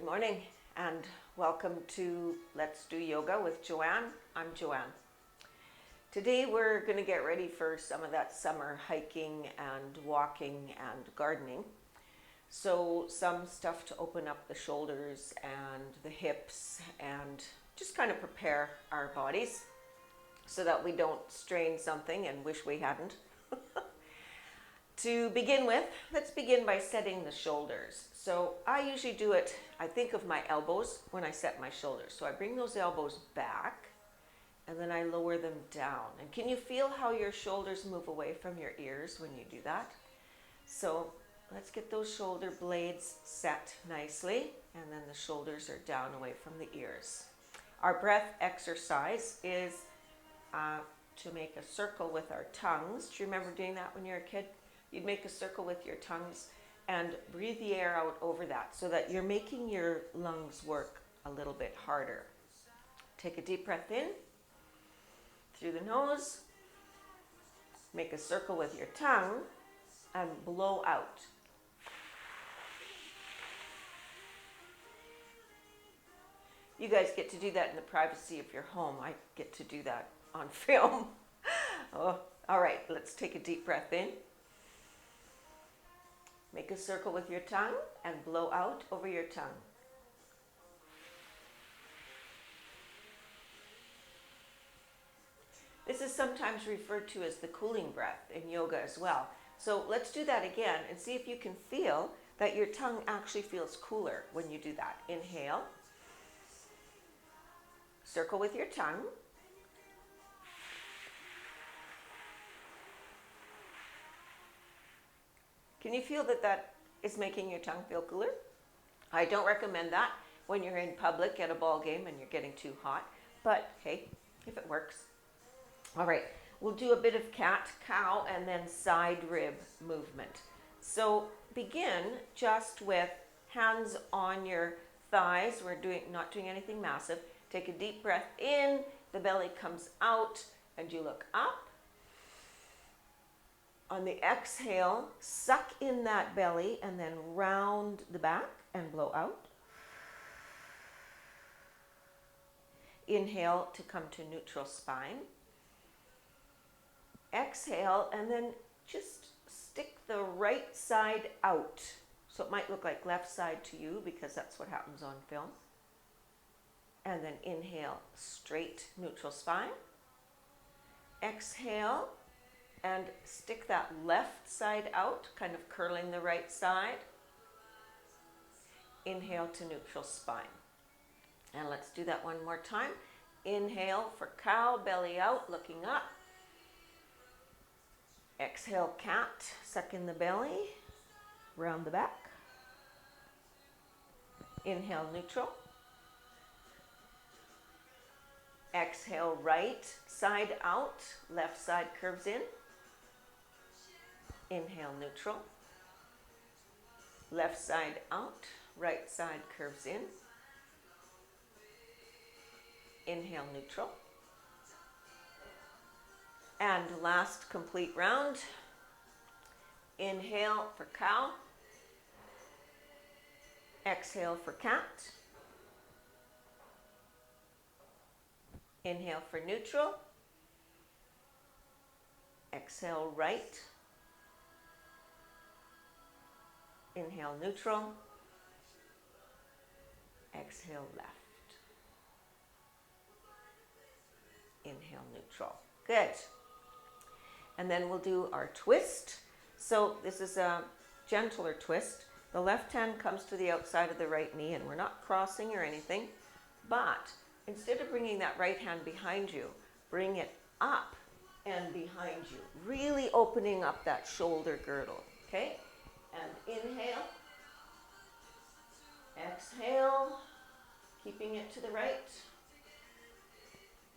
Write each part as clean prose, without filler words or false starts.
morning and welcome to Let's Do Yoga with Joanne. I'm Joanne. Today we're going to get ready for some of that summer hiking and walking and gardening. So some stuff to open up the shoulders and the hips and just kind of prepare our bodies so that we don't strain something and wish we hadn't. To begin with, let's begin by setting the shoulders. So I usually do it, I think of my elbows when I set my shoulders. So I bring those elbows back and then I lower them down. And can you feel how your shoulders move away from your ears when you do that? So let's get those shoulder blades set nicely, and then the shoulders are down away from the ears. Our breath exercise is to make a circle with our tongues. Do you remember doing that when you were a kid? You'd make a circle with your tongues and breathe the air out over that so that you're making your lungs work a little bit harder. Take a deep breath in through the nose, make a circle with your tongue, and blow out. You guys get to do that in the privacy of your home. I get to do that on film. Oh, all right, let's take a deep breath in. Make a circle with your tongue and blow out over your tongue. This is sometimes referred to as the cooling breath in yoga as well. So let's do that again and see if you can feel that your tongue actually feels cooler when you do that. Inhale. Circle with your tongue. Can you feel that that is making your tongue feel cooler? I don't recommend that when you're in public at a ball game and you're getting too hot, but hey, if it works. All right, we'll do a bit of cat, cow, and then side rib movement. So begin just with hands on your thighs. We're not doing anything massive. Take a deep breath in, the belly comes out, and you look up. On the exhale, suck in that belly and then round the back and blow out. Inhale to come to neutral spine. Exhale and then just stick the right side out. So it might look like left side to you because that's what happens on film. And then inhale, straight neutral spine. Exhale. And stick that left side out, kind of curling the right side. Inhale to neutral spine. And let's do that one more time. Inhale for cow, belly out, looking up. Exhale, cat, suck in the belly, round the back. Inhale, neutral. Exhale, right side out, left side curves in. Inhale, neutral. Left side out, right side curves in. Inhale, neutral. And last complete round. Inhale for cow. Exhale for cat. Inhale for neutral. Exhale right. Inhale neutral. Exhale left. Inhale neutral. Good. And then we'll do our twist. So this is a gentler twist. The left hand comes to the outside of the right knee and we're not crossing or anything, but instead of bringing that right hand behind you, bring it up and behind you, really opening up that shoulder girdle, okay? And inhale, exhale, keeping it to the right.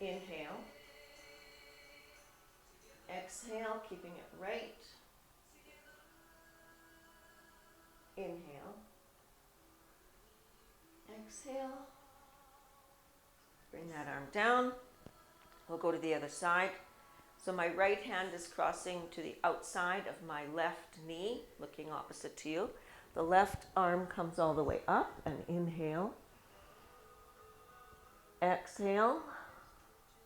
Inhale, exhale, keeping it right. Inhale, exhale. Bring that arm down. We'll go to the other side. So my right hand is crossing to the outside of my left knee, looking opposite to you. The left arm comes all the way up and inhale. Exhale.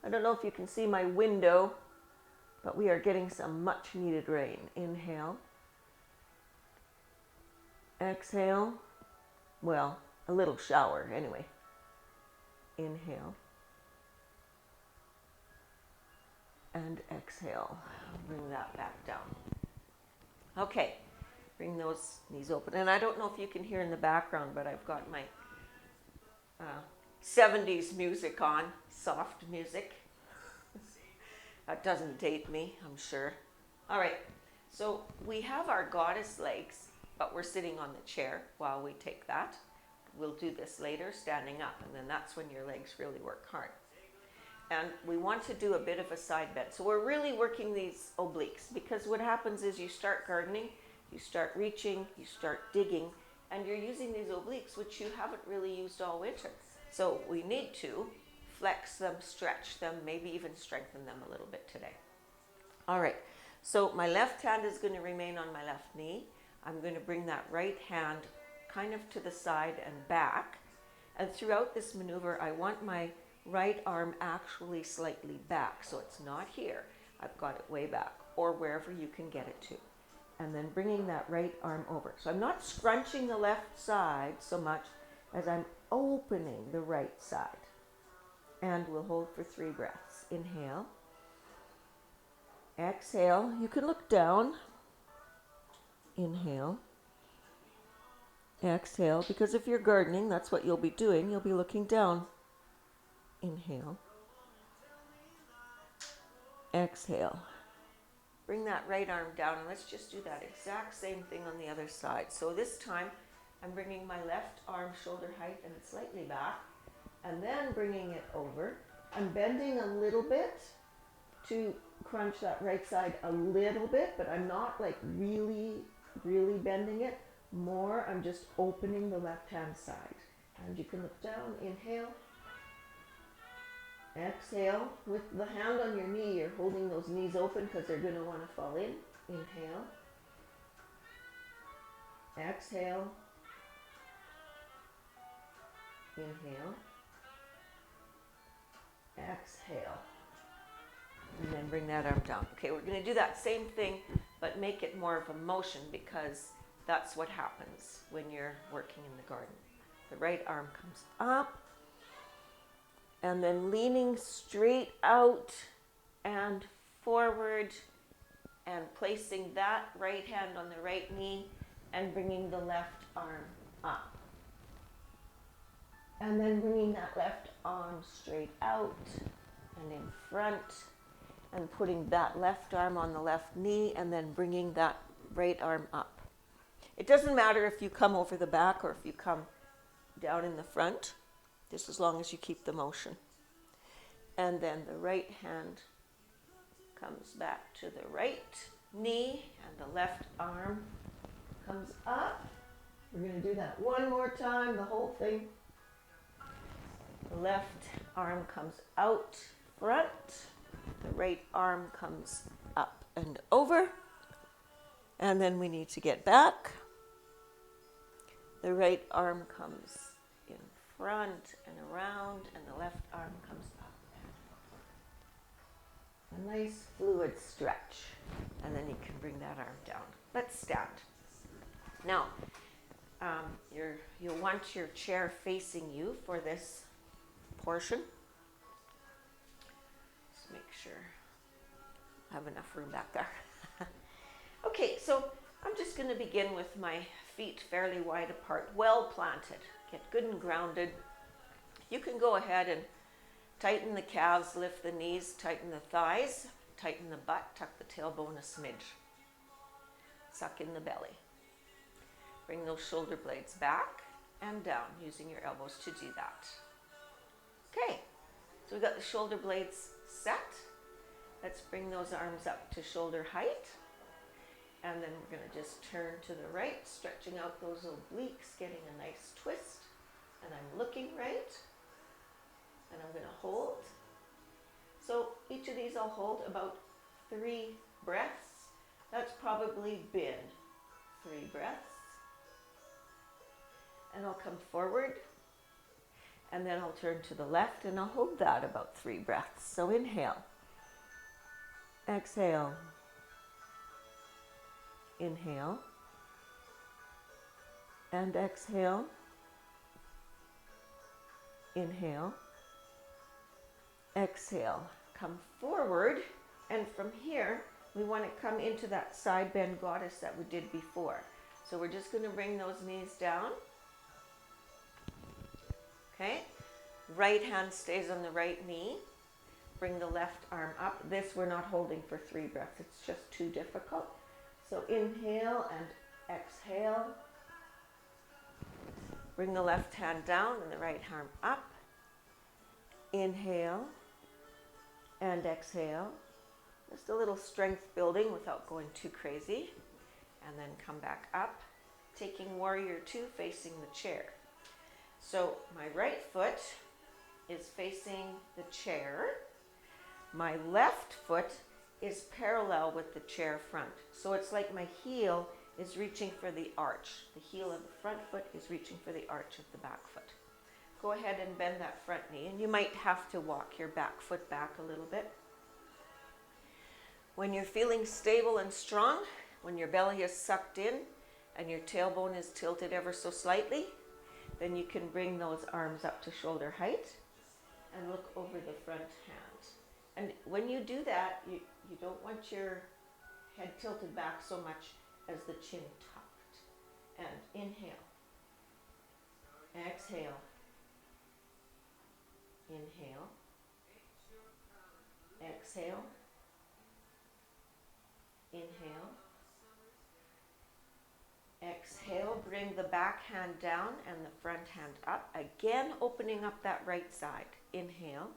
I don't know if you can see my window, but we are getting some much needed rain. Inhale. Exhale. Well, a little shower anyway. Inhale. And exhale. Bring that back down. Okay. Bring those knees open. And I don't know if you can hear in the background, but I've got my 70s music on, soft music. That doesn't date me, I'm sure. All right, so we have our goddess legs, but we're sitting on the chair while we take that. We'll do this later, standing up, and then that's when your legs really work hard. And we want to do a bit of a side bend. So we're really working these obliques, because what happens is you start gardening, you start reaching, you start digging, and you're using these obliques, which you haven't really used all winter. So we need to flex them, stretch them, maybe even strengthen them a little bit today. All right, so my left hand is going to remain on my left knee. I'm going to bring that right hand kind of to the side and back. And throughout this maneuver, I want my right arm actually slightly back. So it's not here. I've got it way back, or wherever you can get it to. And then bringing that right arm over. So I'm not scrunching the left side so much as I'm opening the right side. And we'll hold for 3 breaths. Inhale. Exhale. You can look down. Inhale. Exhale, because if you're gardening, that's what you'll be doing. You'll be looking down. Inhale. Exhale. Bring that right arm down, and let's just do that exact same thing on the other side. So this time, I'm bringing my left arm shoulder height and slightly back, and then bringing it over. I'm bending a little bit to crunch that right side a little bit, but I'm not like really bending it. More, I'm just opening the left-hand side. And you can look down, inhale. Exhale. With the hand on your knee, you're holding those knees open because they're going to want to fall in. Inhale. Exhale. Inhale. Exhale. And then bring that arm down. Okay, we're going to do that same thing, but make it more of a motion, because that's what happens when you're working in the garden. The right arm comes up, and then leaning straight out and forward, and placing that right hand on the right knee and bringing the left arm up. And then bringing that left arm straight out and in front, and putting that left arm on the left knee, and then bringing that right arm up. It doesn't matter if you come over the back or if you come down in the front, just as long as you keep the motion. And then the right hand comes back to the right knee, and the left arm comes up. We're going to do that one more time, the whole thing. The left arm comes out front. The right arm comes up and over. And then we need to get back. The right arm comes in front and around, and the left arm comes up. A nice fluid stretch. And then you can bring that arm down. Let's stand. Now, you'll want your chair facing you for this portion. Just make sure I have enough room back there. Okay, so I'm just going to begin with my feet fairly wide apart, well planted. Get good and grounded. You can go ahead and tighten the calves, lift the knees, tighten the thighs, tighten the butt, tuck the tailbone a smidge. Suck in the belly. Bring those shoulder blades back and down, using your elbows to do that. Okay, so we've got the shoulder blades set. Let's bring those arms up to shoulder height. And then we're going to just turn to the right, stretching out those obliques, getting a nice twist. And I'm looking right. And I'm going to hold. So each of these I'll hold about 3 breaths. That's probably been 3 breaths. and I'll come forward, and then I'll turn to the left, and I'll hold that about 3 breaths. So inhale, exhale, inhale, and exhale, inhale, exhale. Come forward, and from here, we want to come into that side bend goddess that we did before. So we're just going to bring those knees down. Okay, right hand stays on the right knee. Bring the left arm up. This we're not holding for 3 breaths. It's just too difficult. So inhale and exhale. Bring the left hand down and the right arm up. Inhale and exhale. Just a little strength building without going too crazy. And then come back up, taking warrior 2 facing the chair. So my right foot is facing the chair. My left foot is parallel with the chair front. So it's like my heel is reaching for the arch. The heel of the front foot is reaching for the arch of the back foot. Go ahead and bend that front knee, and you might have to walk your back foot back a little bit. When you're feeling stable and strong, when your belly is sucked in and your tailbone is tilted ever so slightly, then you can bring those arms up to shoulder height and look over the front hand. And when you do that, you don't want your head tilted back so much as the chin tucked. And inhale, exhale, inhale, exhale, inhale, exhale. Bring the back hand down and the front hand up. Again, opening up that right side. Inhale,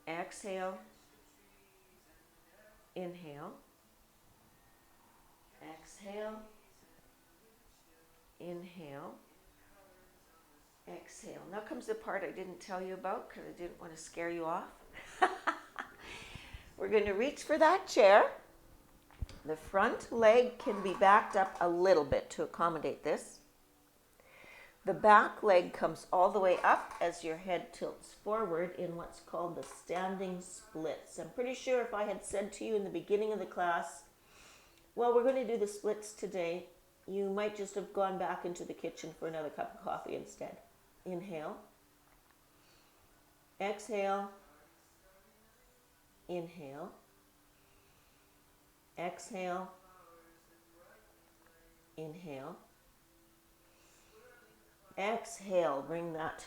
exhale, inhale, exhale, inhale, exhale. Now comes the part I didn't tell you about because I didn't want to scare you off. We're going to reach for that chair. The front leg can be backed up a little bit to accommodate this. The back leg comes all the way up as your head tilts forward in what's called the standing splits. I'm pretty sure if I had said to you in the beginning of the class, well, we're going to do the splits today, you might just have gone back into the kitchen for another cup of coffee instead. Inhale, exhale, inhale, exhale, inhale, exhale. Bring that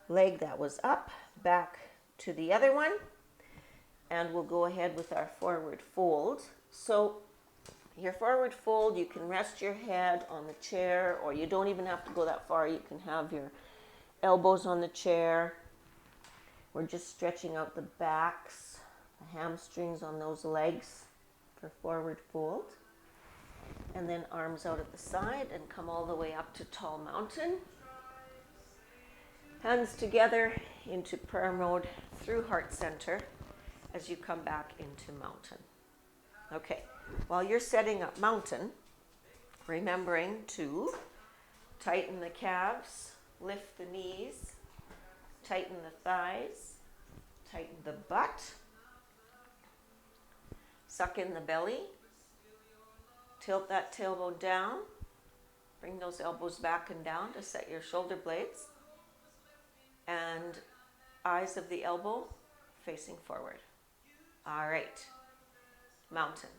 leg that was up back to the other one, and we'll go ahead with our forward fold. So your forward fold, you can rest your head on the chair, or you don't even have to go that far. You can have your elbows on the chair. We're just stretching out the backs, the hamstrings on those legs for forward fold. And then arms out at the side and come all the way up to tall mountain. Hands together into prayer mode through heart center as you come back into mountain. Okay, while you're setting up mountain, remembering to tighten the calves, lift the knees, tighten the thighs, tighten the butt, suck in the belly, tilt that tailbone down, bring those elbows back and down to set your shoulder blades, and eyes of the elbow facing forward. All right, mountain.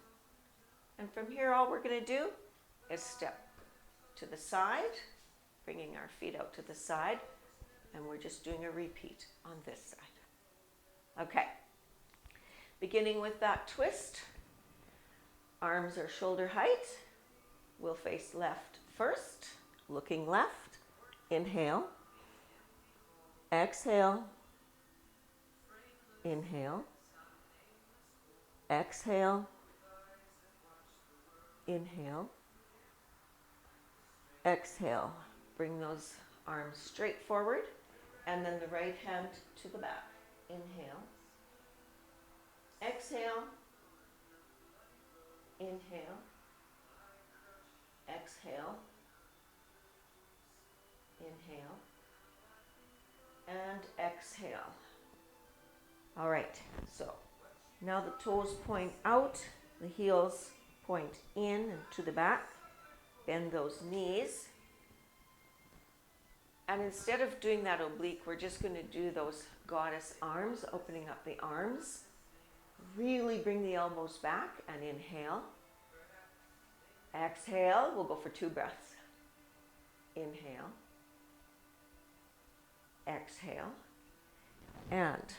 And from here, all we're going to do is step to the side, bringing our feet out to the side, and we're just doing a repeat on this side. Okay, beginning with that twist. Arms are shoulder height. We'll face left first, looking left. Inhale, exhale, inhale, exhale, inhale, exhale. Bring those arms straight forward, and then the right hand to the back. Inhale, exhale, inhale, exhale, Inhale. And exhale. All right, so now the toes point out, the heels point in and to the back. Bend those knees. And instead of doing that oblique, we're just going to do those goddess arms, opening up the arms. Really bring the elbows back and inhale. Exhale. We'll go for 2 breaths. Inhale. Exhale. And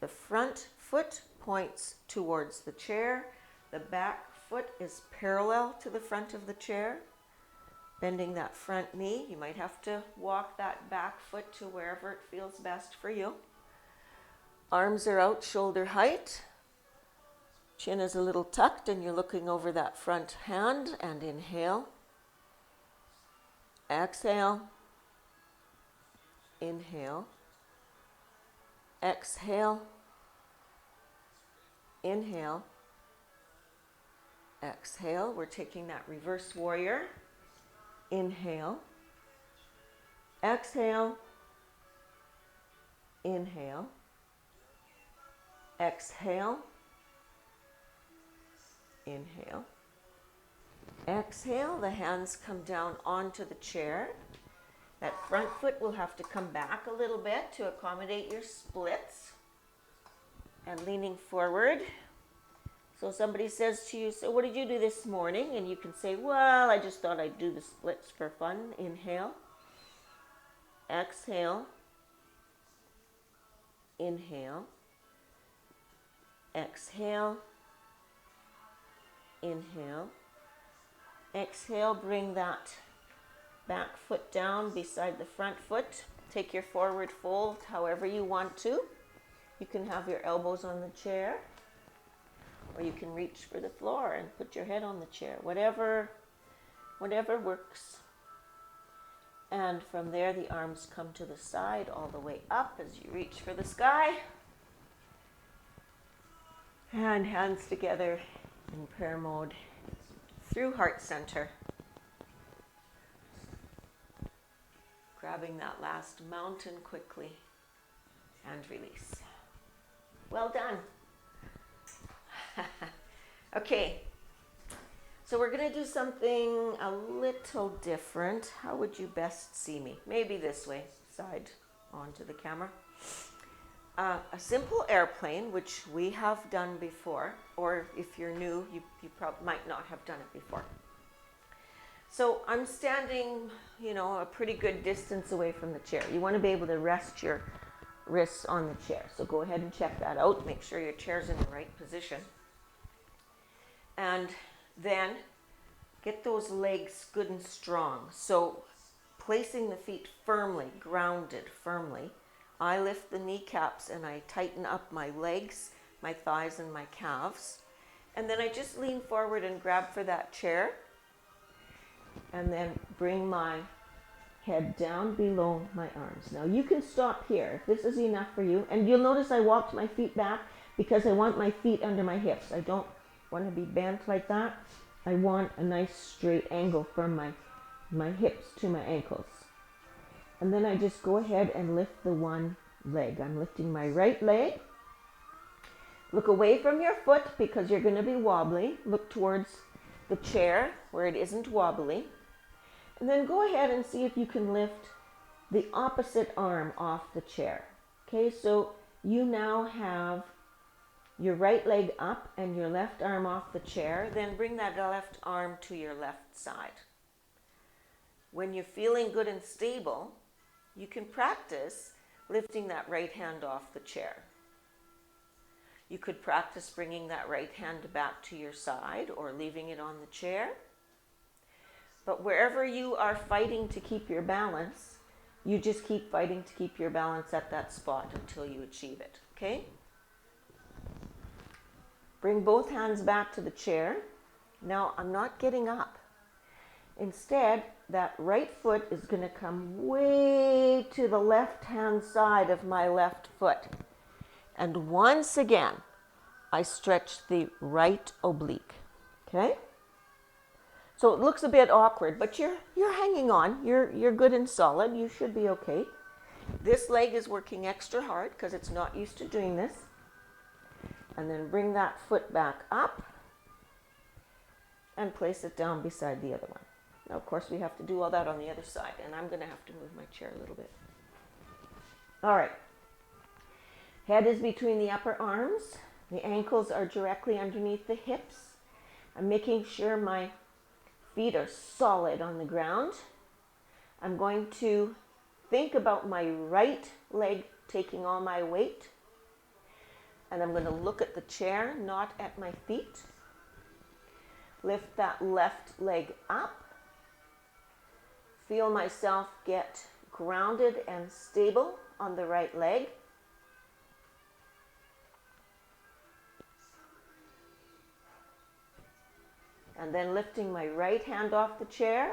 the front foot points towards the chair. The back foot is parallel to the front of the chair. Bending that front knee. You might have to walk that back foot to wherever it feels best for you. Arms are out, shoulder height. Chin is a little tucked and you're looking over that front hand. And inhale. Exhale. Inhale. Exhale. Inhale. Exhale. We're taking that reverse warrior. Inhale. Exhale. Inhale. Exhale. Inhale. Exhale. The hands come down onto the chair. That front foot will have to come back a little bit to accommodate your splits. And leaning forward. So somebody says to you, so what did you do this morning? And you can say, well, I just thought I'd do the splits for fun. Inhale. Exhale. Inhale. Exhale. Inhale. Exhale, bring that back foot down beside the front foot. Take your forward fold however you want to. You can have your elbows on the chair, or you can reach for the floor and put your head on the chair. Whatever works. And from there, the arms come to the side all the way up as you reach for the sky. And hands together in prayer mode through heart center. Grabbing that last mountain quickly and release. Well done. Okay, so we're going to do something a little different. How would you best see me? Maybe this way, side onto the camera. A simple airplane, which we have done before, or if you're new, you probably might not have done it before. So I'm standing, a pretty good distance away from the chair. You want to be able to rest your wrists on the chair. So go ahead and check that out. Make sure your chair's in the right position. And then get those legs good and strong. So placing the feet firmly, grounded firmly. I lift the kneecaps and I tighten up my legs, my thighs and my calves. And then I just lean forward and grab for that chair. And then bring my head down below my arms. Now you can stop here if this is enough for you. And you'll notice I walked my feet back because I want my feet under my hips. I don't want to be bent like that. I want a nice straight angle from my hips to my ankles. And then I just go ahead and lift the one leg. I'm lifting my right leg. Look away from your foot because you're going to be wobbly. Look towards the chair where it isn't wobbly. And then go ahead and see if you can lift the opposite arm off the chair. Okay, so you now have your right leg up and your left arm off the chair. Then bring that left arm to your left side. When you're feeling good and stable, you can practice lifting that right hand off the chair. You could practice bringing that right hand back to your side or leaving it on the chair. But wherever you are fighting to keep your balance, you just keep fighting to keep your balance at that spot until you achieve it, okay? Bring both hands back to the chair. Now, I'm not getting up. Instead, that right foot is going to come way to the left-hand side of my left foot. And once again, I stretch the right oblique, okay? So it looks a bit awkward, but you're hanging on. You're good and solid. You should be okay. This leg is working extra hard because it's not used to doing this. And then bring that foot back up and place it down beside the other one. Now, of course, we have to do all that on the other side, and I'm going to have to move my chair a little bit. All right. Head is between the upper arms. The ankles are directly underneath the hips. I'm making sure my feet are solid on the ground. I'm going to think about my right leg taking all my weight. And I'm going to look at the chair, not at my feet. Lift that left leg up. Feel myself get grounded and stable on the right leg. And then lifting my right hand off the chair.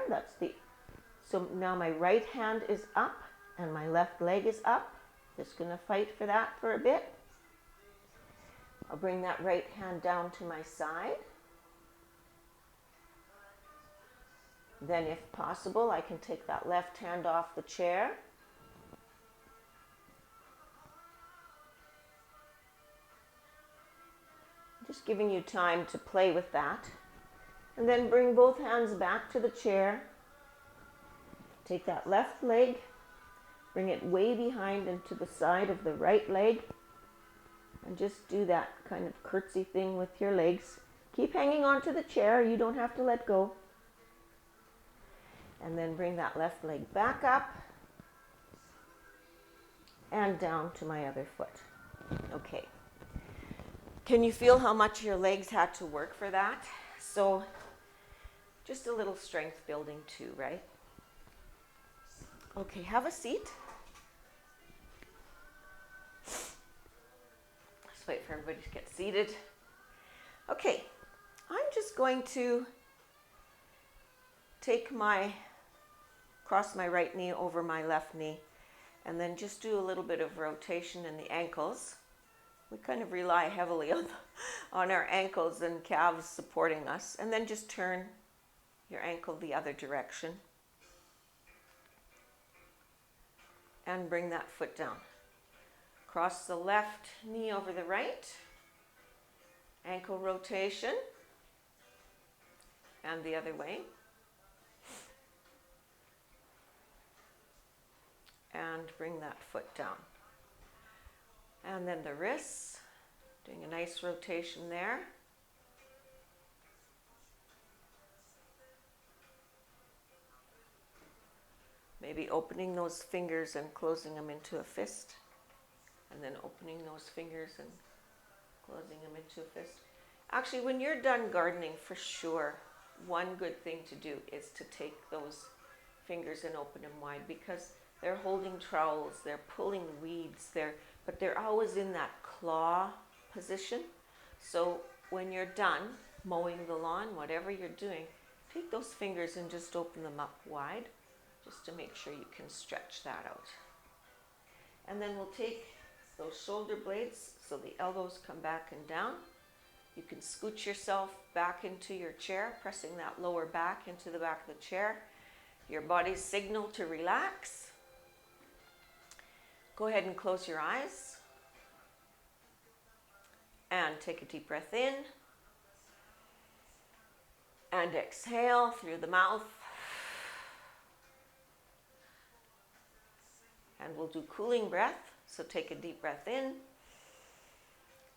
So now my right hand is up and my left leg is up. Just going to fight for that for a bit. I'll bring that right hand down to my side. Then if possible, I can take that left hand off the chair. Just giving you time to play with that. And then bring both hands back to the chair. Take that left leg, bring it way behind and to the side of the right leg. And just do that kind of curtsy thing with your legs. Keep hanging on to the chair. You don't have to let go. And then bring that left leg back up and down to my other foot. Okay. Can you feel how much your legs had to work for that? So just a little strength building too, right? Okay, have a seat. Let's wait for everybody to get seated. Okay, I'm just going to cross my right knee over my left knee and then just do a little bit of rotation in the ankles. We kind of rely heavily on our ankles and calves supporting us. And then just turn your ankle the other direction. And bring that foot down. Cross the left knee over the right. Ankle rotation. And the other way. And bring that foot down. And then the wrists, doing a nice rotation there. Maybe opening those fingers and closing them into a fist. And then opening those fingers and closing them into a fist. Actually, when you're done gardening, for sure, one good thing to do is to take those fingers and open them wide, because they're holding trowels, they're pulling weeds, but they're always in that claw position. So when you're done mowing the lawn, whatever you're doing, take those fingers and just open them up wide, just to make sure you can stretch that out. And then we'll take those shoulder blades so the elbows come back and down. You can scooch yourself back into your chair, pressing that lower back into the back of the chair. Your body's signal to relax. Go ahead and close your eyes. And take a deep breath in. And exhale through the mouth. And we'll do cooling breath. So take a deep breath in.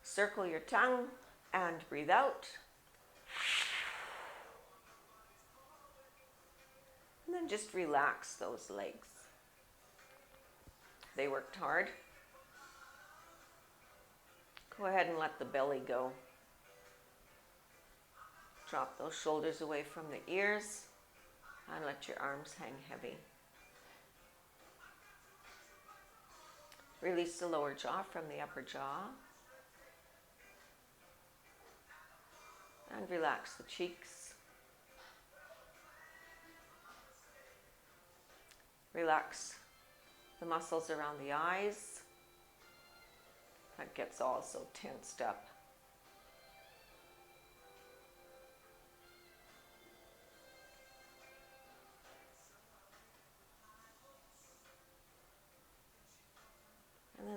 Circle your tongue and breathe out. And then just relax those legs. They worked hard. Go ahead and let the belly go. Drop those shoulders away from the ears and let your arms hang heavy. Release the lower jaw from the upper jaw. And relax the cheeks. Relax the muscles around the eyes. That gets all so tensed up.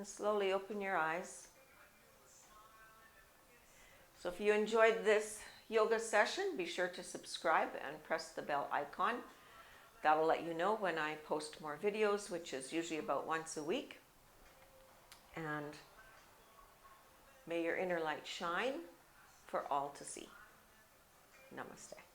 And slowly open your eyes. So if you enjoyed this yoga session, be sure to subscribe and press the bell icon. That'll let you know when I post more videos, which is usually about once a week. And may your inner light shine for all to see. Namaste.